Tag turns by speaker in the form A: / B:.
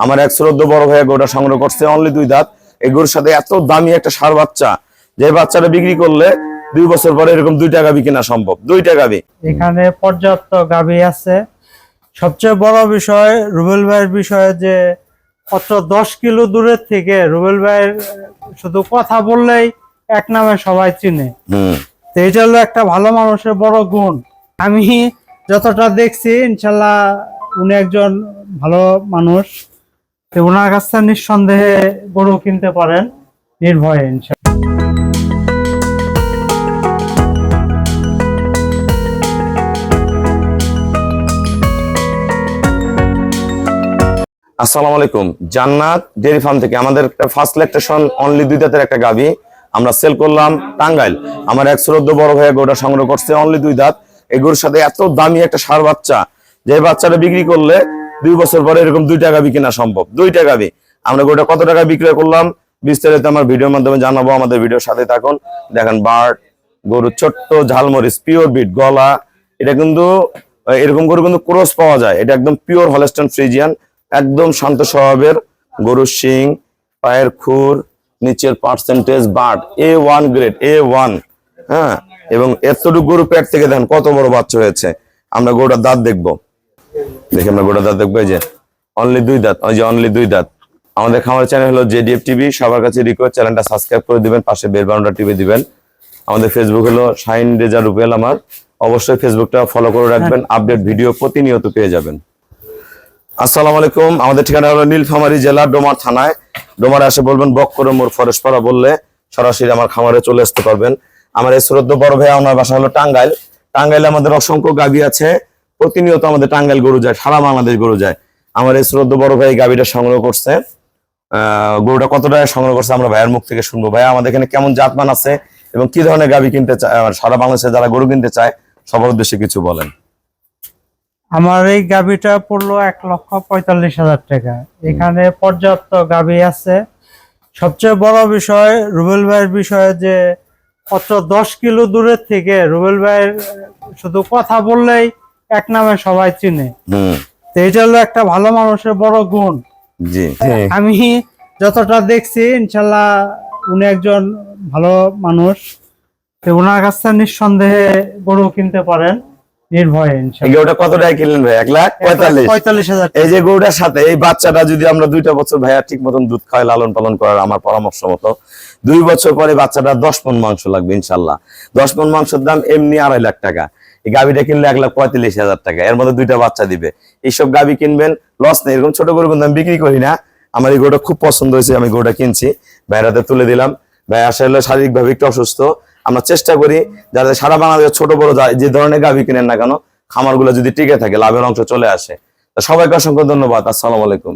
A: আমার এক শ্রদ্ধ বড় ভাইয়া গরুটা সংগ্রহ করছে অনলি 2 দাঁত। এই গরুর সাথে এত দামি একটা ষাঁড় বাচ্চা, যে বাচ্চাটা বিক্রি করলে 2 বছর পরে এরকম 2টা গাভী কিনা সম্ভব। 2টা গাভী
B: এখানে পর্যাপ্ত গাভী আছে। সবচেয়ে বড় বিষয় রুবেল ভাইয়ের বিষয়ে যে মাত্র 10 কিলো দূরের থেকে রুবেল ভাইয়ের শুধু কথা বললেই এক নামে সবাই চিনে। তো এটা হলো একটা ভালো মানুষের বড় গুণ। আমি যতটা দেখছি ইনশাল্লাহ উনি একজন ভালো মানুষ। তো ওনার কাছ থেকে নিঃসন্দেহে গরু কিনতে পারেন নির্ভয়ে ইনশাল্লাহ।
A: আসসালামু আলাইকুম। জান্নাত ডেয়ারি ফার্ম থেকে আমাদের একটা ফার্স্ট ল্যাকটেশন অনলি 2 দাঁতের একটা গাভী আমরা সেল করলাম টাঙ্গাইল। আমার এক শ্রদ্ধ বড় ভাইয়া গরুটা সংগ্রহ করছে অনলি 2 দাঁত। এই গরুর সাথে এত দামি একটা ষাঁড় বাচ্চা, যে বাচ্চাটা বিক্রি করলে 2 বছর পরে এরকম 2টা গাভী কিনা সম্ভব। 2টা গাভী। আমরা গরুটা কত টাকা বিক্রয় করলাম বিস্তারিত আমার ভিডিওর মাধ্যমে জানাবো। আমাদের ভিডিওর সাথে থাকুন। দেখেন বার্ড গরু, ছোট্ট ঝালমরিচ, পিওর বিট গলা। এটা কিন্তু এরকম গরু কিন্তু ক্রস পাওয়া যায়। এটা একদম পিওর হলস্টাইন ফ্রিজিয়ান, একদম শান্ত স্বভাবের গরুর শিং, পায়ের খুর, নিচের percentage bird A1 grade A1। হ্যাঁ, এবং এতটুকু গরু পেট থেকে দেখেন কত বড় বাচ্চা হয়েছে। আমরা গরুটার দাঁত দেখবো। দেখে আমরা গরুটার দাঁত দেখবো। এই যে অনলি 2 দাঁত, ওই যে অনলি 2 দাঁত। আমাদের খামার চ্যানেল হলো JDF TV। সবার কাছে রিকোয়েস্ট, চ্যানেলটা সাবস্ক্রাইব করে দিবেন, পাশে বেল বাটনটা টিপে দিবেন। আমাদের ফেসবুক হলো শাইন রেজা রুবেল আমার। অবশ্যই ফেসবুকটা ফলো করে রাখবেন, আপডেট ভিডিও প্রতিনিয়ত পেয়ে যাবেন। আসসালামু আলাইকুম। আমাদের ঠিকানা হলো নীলফামারী জেলা ডোমার থানায়। ডোমারে আসে বলবেন বক্করে মোড় ফরেশপাড়া বললে সরাসরি আমার খামারে চলে আসতে পারবেন। আমার এই শ্রদ্ধ বড় ভাই, আমার বাসা হলো টাঙ্গাইল। টাঙ্গাইলে আমাদের অসংখ্য গাভী আছে। প্রতিনিয়ত আমাদের টাঙ্গাইল গরু যায়, সারা বাংলাদেশ গরু যায়। আমার এই শ্রদ্ধ বড় ভাই গাভীটা সংগ্রহ করছে। গরুটা কত টাকা সংগ্রহ করছে আমরা ভাইয়ের মুখ থেকে শুনবো। ভাইয়া আমাদের এখানে কেমন জাতমান আছে এবং কি ধরনের গাভী কিনতে চায়, সারা বাংলাদেশে যারা গরু কিনতে চায় সবার উদ্দেশ্যে কিছু বলেন।
B: আমার এই গাভীটা পড়লো 1,45,000 টাকা। এখানে পর্যাপ্ত গাভী আছে। সবচেয়ে বড় বিষয় রুবেল ভাইয়ের বিষয়ে যে মাত্র 10 কিলো দূরের থেকে রুবেল ভাইয়ের শুধু কথা বললেই এক নামে সবাই চিনে। তো এটা হলো একটা ভালো মানুষের বড় গুণ।
A: জি,
B: আমি যতটা দেখছি ইনশাল্লাহ উনি একজন ভালো মানুষ। তো ওনার কাছ থেকে নিঃসন্দেহে গরু কিনতে পারেন নির্ভয়ে ইনশাআল্লাহ।
A: গরুটা কত টাকা কিনলেন ভাই? 1,45,000। এই যে গরুটার সাথে এই বাচ্চাটা যদি আমরা 2টা বছর ভাইয়া ঠিক মতন দুধ খাওয়াই, লালন পালন করার আমার পরামর্শ মতো 2 বছর পরে বাচ্চাটা 10 মণ মাংস লাগবে ইনশাল্লাহ। 10 মণ মাংসের দাম এমনি 2.5 লাখ টাকা। এই গাভীটা কিনলে 1,45,000 টাকা। এর মধ্যে 2টা বাচ্চা দিবে। এইসব গাভী কিনবেন, লস নেই। এরকম ছোট গরু কিন্তু আমি বিক্রি করি না। আমার এই গরুটা খুব পছন্দ হয়েছে, আমি গরুটা কিনছি, ভাইয়াতে তুলে দিলাম। ভাই আসলে শারীরিকভাবে একটু অসুস্থ। আমরা চেষ্টা করি যাতে সারা বাংলাদেশের ছোট বড় যে ধরনের গাভী কিনেন না কেন, খামারগুলো যদি টিকে থাকে, লাভের অংশ চলে আসে। সবাইকে অসংখ্য ধন্যবাদ। আসসালামু আলাইকুম।